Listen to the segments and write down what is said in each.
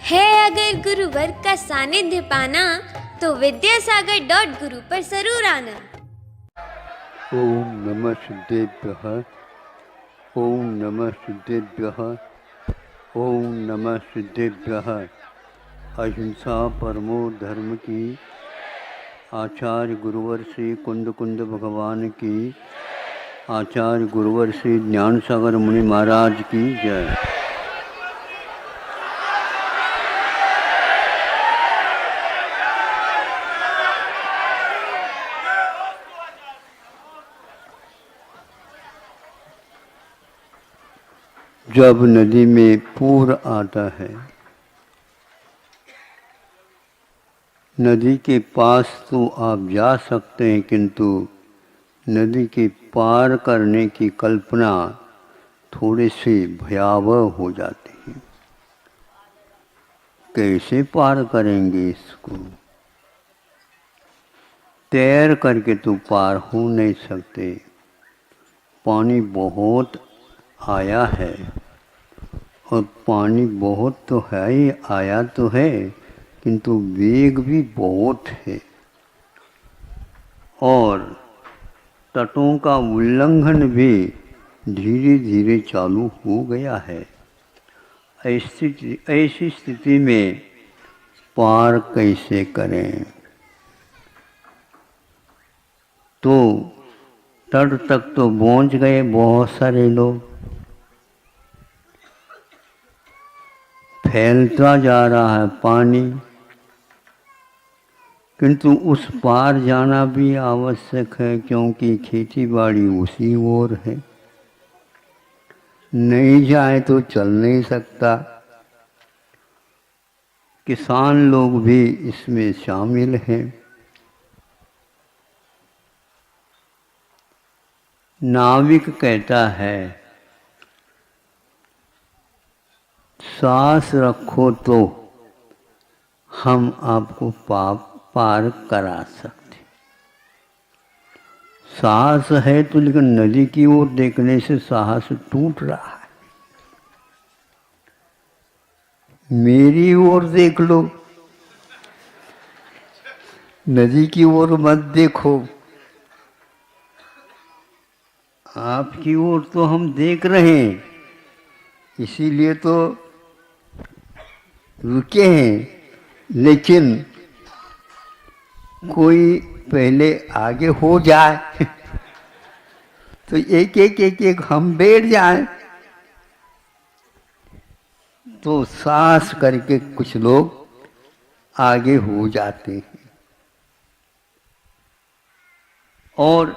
है अगर गुरुवर का सानिध्य पाना तो विद्यासागर.गुरु पर जरूर आना। ओम नमः सिद्धेभ्यः। ओम नमः सिद्धेभ्यः। ओम नमः सिद्धेभ्यः। अहिंसा परमो धर्म की, आचार्य गुरुवर श्री कुंद कुंद भगवान की, आचार्य गुरुवर श्री ज्ञान सागर मुनि महाराज की जय। जब नदी में पूर आता है, नदी के पास तो आप जा सकते हैं, किंतु नदी के पार करने की कल्पना थोड़ी सी भयावह हो जाती है। कैसे पार करेंगे इसको? तैर करके तो पार हो नहीं सकते। पानी बहुत आया है, और पानी बहुत तो है ही, आया तो है, किंतु वेग भी बहुत है, और तटों का उल्लंघन भी धीरे धीरे चालू हो गया है। ऐसी स्थिति में पार कैसे करें? तो तट तक तो पहुंच गए बहुत सारे लोग, फैलता जा रहा है पानी, किंतु उस पार जाना भी आवश्यक है, क्योंकि खेती बाड़ी उसी ओर है। नहीं जाए तो चल नहीं सकता। किसान लोग भी इसमें शामिल हैं। नाविक कहता है, सांस रखो तो हम आपको पार करा सकते। साहस है तो, लेकिन नदी की ओर देखने से साहस टूट रहा है। मेरी ओर देख लो, नदी की ओर मत देखो। आपकी ओर तो हम देख रहे हैं, इसीलिए तो रुके हैं। लेकिन कोई पहले आगे हो जाए तो एक हम बैठ जाए, तो सांस करके कुछ लोग आगे हो जाते हैं और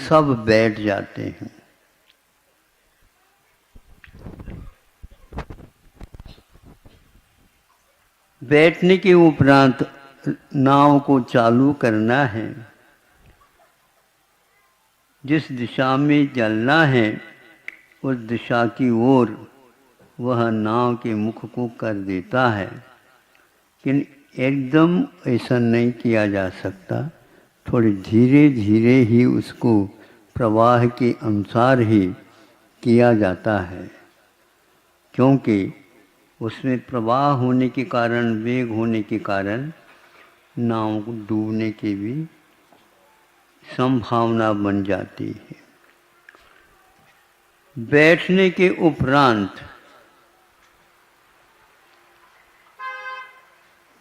सब बैठ जाते हैं। बैठने के उपरांत नाव को चालू करना है। जिस दिशा में चलना है उस दिशा की ओर वह नाव के मुख को कर देता है, लेकिन एकदम ऐसा नहीं किया जा सकता। थोड़ी धीरे धीरे ही उसको प्रवाह के अनुसार ही किया जाता है, क्योंकि उसमें प्रवाह होने के कारण, वेग होने के कारण नाव को डूबने की भी संभावना बन जाती है। बैठने के उपरांत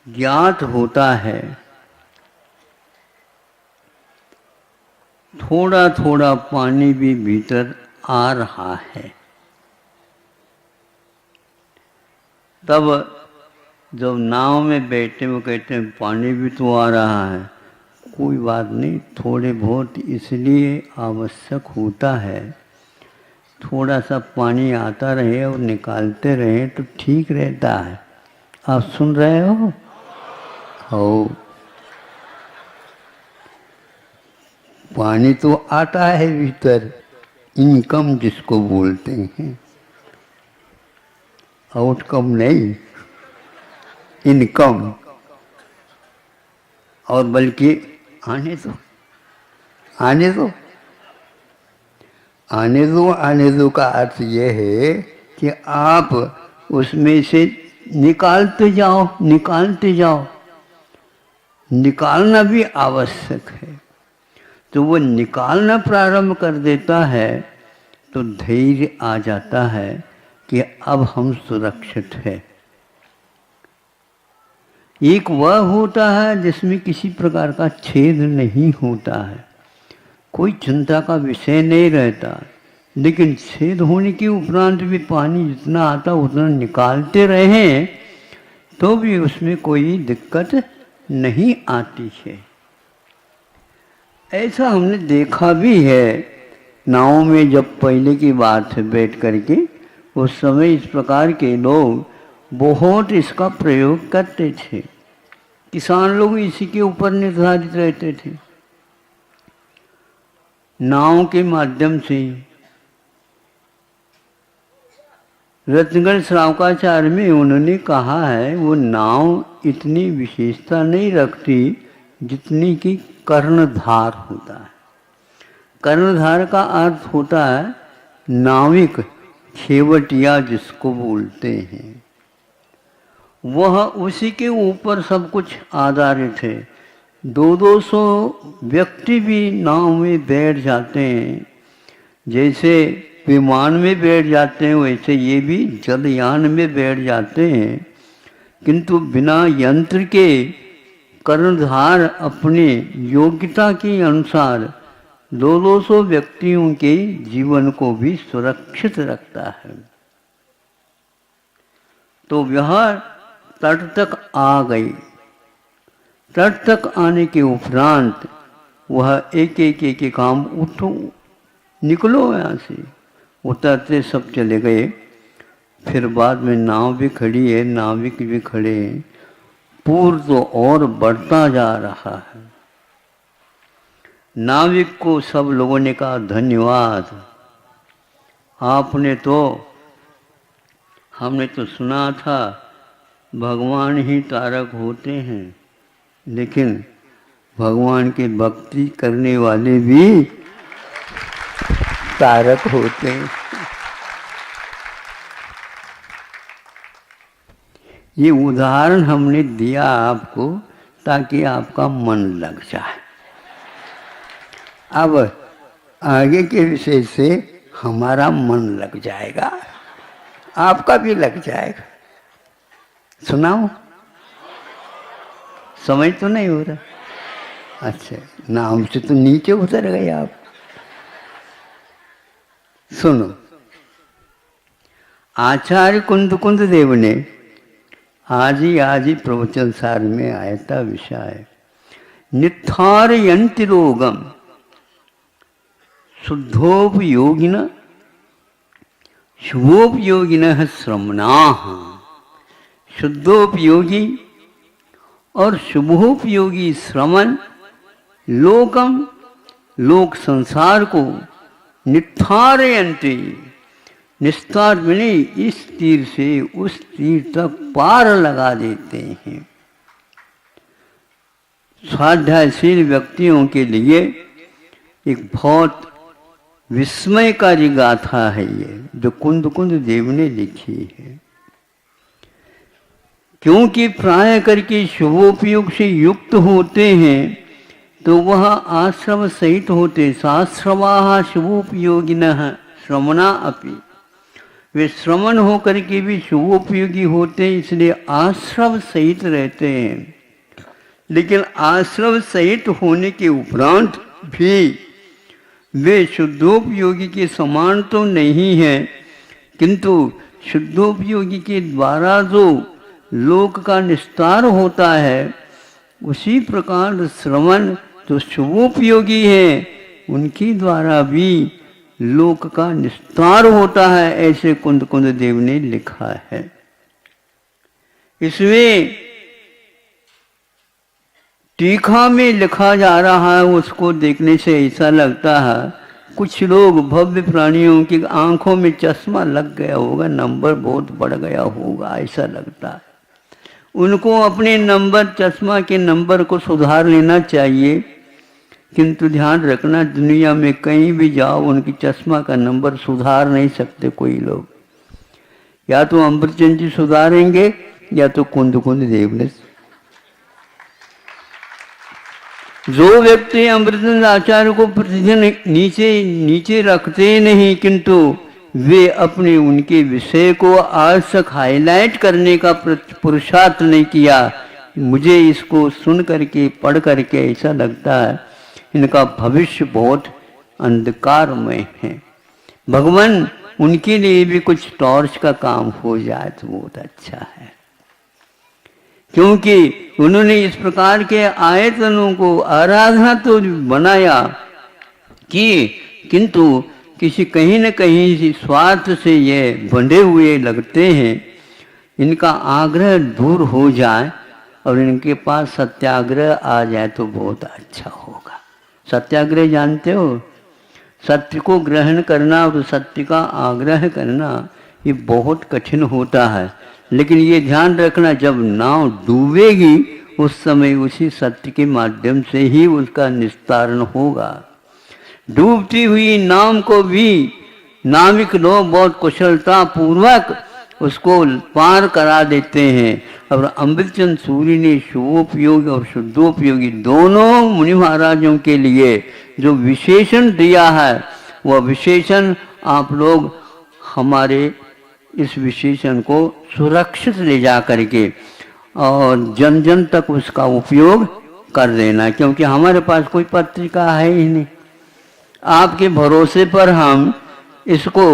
ज्ञात होता है, थोड़ा थोड़ा पानी भी भीतर आ रहा है। तब जब नाव में बैठे वो कहते हैं पानी भी तो आ रहा है। कोई बात नहीं, थोड़े बहुत इसलिए आवश्यक होता है, थोड़ा सा पानी आता रहे और निकालते रहे तो ठीक रहता है। आप सुन रहे हो? पानी तो आता है भीतर, इनकम जिसको बोलते हैं, आउटकम नहीं, इनकम। और बल्कि आने दो, आने दो, आने दो। आने दो का अर्थ यह है कि आप उसमें से निकालते जाओ, निकालते जाओ। निकालना भी आवश्यक है। तो वो निकालना प्रारंभ कर देता है तो धैर्य आ जाता है कि अब हम सुरक्षित हैं। एक वह होता है जिसमें किसी प्रकार का छेद नहीं होता है, कोई चिंता का विषय नहीं रहता, लेकिन छेद होने के उपरांत भी पानी जितना आता उतना निकालते रहें तो भी उसमें कोई दिक्कत नहीं आती है। ऐसा हमने देखा भी है नाव में, जब पहले की बात है बैठ करके, उस समय इस प्रकार के लोग बहुत इसका प्रयोग करते थे। किसान लोग इसी के ऊपर निर्धारित रहते थे। नाव के माध्यम से रत्नगढ़ श्रावकाचार्य में उन्होंने कहा है वो नाव इतनी विशेषता नहीं रखती जितनी कि कर्णधार होता है। कर्णधार का अर्थ होता है नाविक, खेवटिया जिसको बोलते हैं। वह उसी के ऊपर सब कुछ आधारित है। 200 व्यक्ति भी नाव में बैठ जाते हैं। जैसे विमान में बैठ जाते हैं वैसे ये भी जलयान में बैठ जाते हैं, किंतु बिना यंत्र के कर्णधार अपने योग्यता के अनुसार 200 व्यक्तियों के जीवन को भी सुरक्षित रखता है। तो वह तट तक आ गई। तट तक आने के उपरांत वह एक एक काम, उठो निकलो यहाँ से, उतरते सब चले गए। फिर बाद में नाव भी खड़ी है, नाविक भी खड़े हैं। पूर्व तो और बढ़ता जा रहा है। नाविक को सब लोगों ने कहा धन्यवाद, आपने तो, हमने तो सुना था भगवान ही तारक होते हैं, लेकिन भगवान की भक्ति करने वाले भी तारक होते हैं। ये उदाहरण हमने दिया आपको ताकि आपका मन लग जाए। अब आगे के विषय से हमारा मन लग जाएगा, आपका भी लग जाएगा। सुनाओ, समझ तो नहीं हो रहा? अच्छा, नाम से तो नीचे उतर गए आप। सुनो, आचार्य कुंद देव ने आज ही प्रवचन सार में आया था विषय नित्थारयन्ति रोगम शुद्धोपयोगिनः शुभोपयोगिनः श्रमणाः। शुद्धोपयोगी और शुभोपयोगी श्रमण लोकम, लोक संसार को नित्थारयन्ति, निस्तार मिले इस तीर से उस तीर तक पार लगा देते हैं। स्वाध्यायशील व्यक्तियों के लिए एक बहुत विस्मयकारी गाथा है ये, जो कुंद देव ने लिखी है। क्योंकि प्राय करके शुभोपयोग से युक्त होते हैं तो वह आश्रम सहित होते। साश्रवाः शुभोपयोगिनः श्रमणा अपि, वे श्रमण होकर के भी शुभोपयोगी होते, इसलिए आश्रम सहित रहते हैं। लेकिन आश्रम सहित होने के उपरांत भी वे शुद्धोपयोगी के समान तो नहीं है, किंतु शुद्धोपयोगी के द्वारा जो लोक का निस्तार होता है, उसी प्रकार श्रवण जो शुभोपयोगी है उनके द्वारा भी लोक का निस्तार होता है। ऐसे कुंद देव ने लिखा है। इसमें टीका में लिखा जा रहा है, उसको देखने से ऐसा लगता है कुछ लोग भव्य प्राणियों की आंखों में चश्मा लग गया होगा, नंबर बहुत बढ़ गया होगा, ऐसा लगता है। उनको अपने नंबर, चश्मा के नंबर को सुधार लेना चाहिए, किंतु ध्यान रखना दुनिया में कहीं भी जाओ उनकी चश्मा का नंबर सुधार नहीं सकते कोई लोग। या तो अमृतचंद जी सुधारेंगे या तो कुंद कुंद देव ले। जो व्यक्ति अमृतचंद्र आचार्य को प्रतिदिन नीचे नीचे रखते नहीं, किंतु वे अपने उनके विषय को आज तक हाईलाइट करने का पुरुषार्थ नहीं किया, मुझे इसको सुन करके पढ़ करके ऐसा लगता है इनका भविष्य बहुत अंधकारमय है। भगवान उनके लिए भी कुछ टॉर्च का काम हो जाए तो बहुत अच्छा है, क्योंकि उन्होंने इस प्रकार के आयतनों को आराधना तो बनाया कि, किंतु किसी कहीं न कहीं स्वार्थ से ये बंधे हुए लगते हैं। इनका आग्रह दूर हो जाए और इनके पास सत्याग्रह आ जाए तो बहुत अच्छा होगा। सत्याग्रह जानते हो? सत्य को ग्रहण करना और सत्य का आग्रह करना ये बहुत कठिन होता है, लेकिन ये ध्यान रखना जब नाव डूबेगी उस समय उसी सत्य के माध्यम से ही उसका निस्तारण होगा। डूबती हुई नाव को भी नाविक लोग बहुत कुशलता पूर्वक उसको पार करा देते हैं। और अमृतचंद सूरी ने शुभोपयोगी और शुद्धोपयोगी दोनों मुनि महाराजों के लिए जो विशेषण दिया है, वह विशेषण आप लोग हमारे इस विशेषण को सुरक्षित ले जा करके और जन जन तक उसका उपयोग कर देना, क्योंकि हमारे पास कोई पत्रिका है ही नहीं। आपके भरोसे पर हम इसको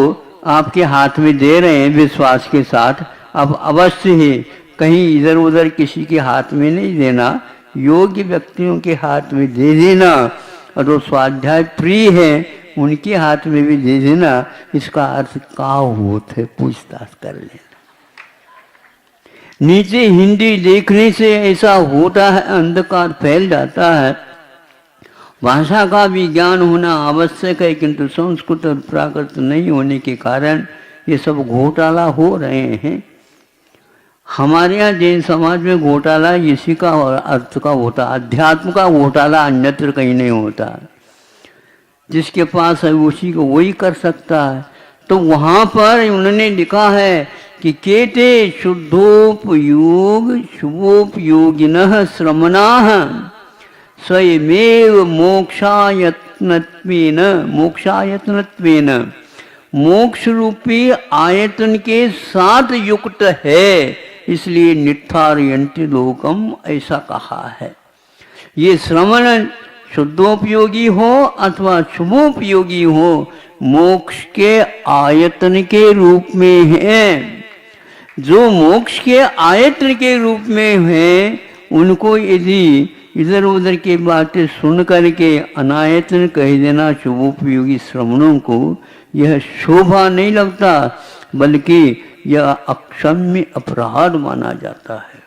आपके हाथ में दे रहे हैं विश्वास के साथ। अब अवश्य ही कहीं इधर उधर किसी के हाथ में नहीं देना, योग्य व्यक्तियों के हाथ में दे देना, और जो स्वाध्याय प्रिय है उनके हाथ में भी दे देना। इसका अर्थ का होता है, पूछताछ कर लेना। नीचे हिंदी देखने से ऐसा होता है, अंधकार फैल जाता है। भाषा का भी ज्ञान होना आवश्यक है, किंतु संस्कृत और प्राकृत नहीं होने के कारण ये सब घोटाला हो रहे हैं। हमारे यहाँ जैन समाज में घोटाला इसी का अर्थ का होता, अध्यात्म का घोटाला अन्यत्र कहीं नहीं होता। जिसके पास है उसी को वही कर सकता है। तो वहाँ पर उन्होंने लिखा है कि केते शुद्धोपयोग शुभोपयोगिनः श्रमणाः स्वयमेव मोक्षायतनत्वेन मोक्ष रूपी आयतन के साथ युक्त है, इसलिए नित्थारयन्ति लोकम ऐसा कहा है। ये श्रवण शुद्धोपयोगी हो अथवा शुभोपयोगी हो, मोक्ष के आयतन के रूप में है। जो मोक्ष के आयतन के रूप में है उनको यदि इधर उधर की बातें सुन करके अनायतन कह देना शुभोपयोगी श्रवणों को, यह शोभा नहीं लगता, बल्कि यह अक्षम्य अपराध माना जाता है।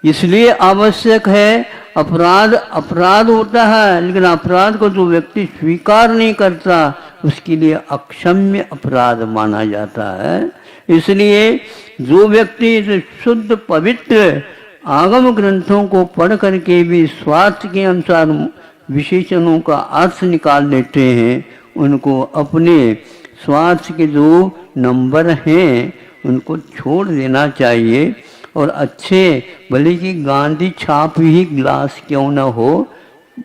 इसलिए आवश्यक है, अपराध होता है, लेकिन अपराध को जो व्यक्ति स्वीकार नहीं करता उसके लिए अक्षम्य अपराध माना जाता है। इसलिए जो व्यक्ति शुद्ध पवित्र आगम ग्रंथों को पढ़ करके भी स्वार्थ के अनुसार विशेषणों का अर्थ निकाल लेते हैं, उनको अपने स्वार्थ के जो नंबर हैं उनको छोड़ देना चाहिए। और अच्छे भले कि गांधी छाप ही ग्लास क्यों न हो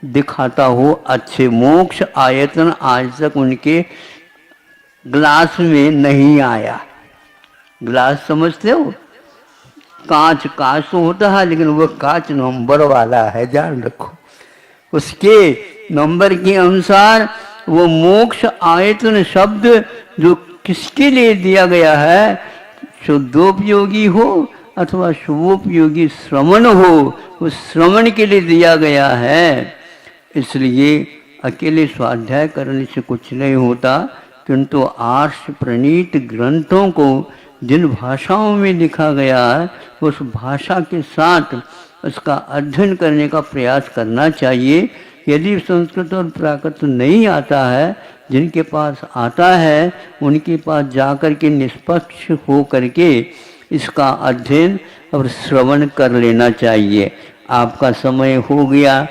दिखाता हो, अच्छे मोक्ष आयतन आज तक उनके ग्लास में नहीं आया। ग्लास समझते हो? कांच तो होता है, लेकिन वो कांच नंबर वाला है, जान रखो। उसके नंबर के अनुसार वो मोक्ष आयतन शब्द जो किसके लिए दिया गया है, शुद्धोपयोगी हो अथवा शुभोपयोगी श्रवण हो, उस श्रवण के लिए दिया गया है। इसलिए अकेले स्वाध्याय करने से कुछ नहीं होता, किंतु आर्ष प्रणीत ग्रंथों को जिन भाषाओं में लिखा गया है उस भाषा के साथ उसका अध्ययन करने का प्रयास करना चाहिए। यदि संस्कृत और प्राकृत नहीं आता है, जिनके पास आता है उनके पास जाकर के निष्पक्ष हो करके इसका अध्ययन और श्रवण कर लेना चाहिए। आपका समय हो गया,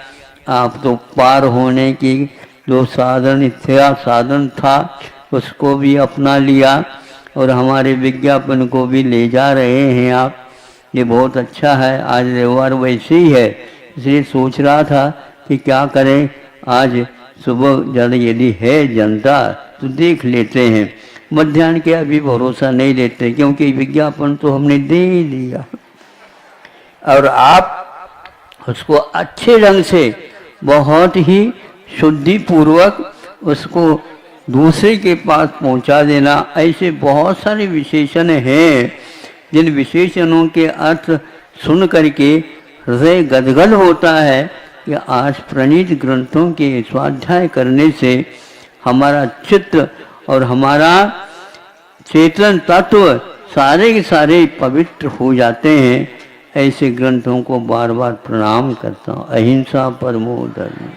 आप तो पार होने की जो साधन था उसको भी अपना लिया और हमारे विज्ञापन को भी ले जा रहे हैं आप। ये बहुत अच्छा है, आज रविवार वैसे ही है, इसलिए सोच रहा था कि क्या करें, आज सुबह ज़्यादा यदि है जनता तो देख लेते हैं। मध्याह्न के अभी भरोसा नहीं लेते, क्योंकि विज्ञापन तो हमने दे ही दिया और आप उसको अच्छे ढंग से बहुत ही शुद्धि पूर्वक उसको दूसरे के पास पहुंचा देना। ऐसे बहुत सारे विशेषण हैं जिन विशेषणों के अर्थ सुन करके हृदय गदगद होता है कि आज प्रणीत ग्रंथों के स्वाध्याय करने से हमारा चित्त और हमारा चेतन तत्व सारे के सारे पवित्र हो जाते हैं। ऐसे ग्रंथों को बार बार प्रणाम करता हूँ। अहिंसा परमो धर्म।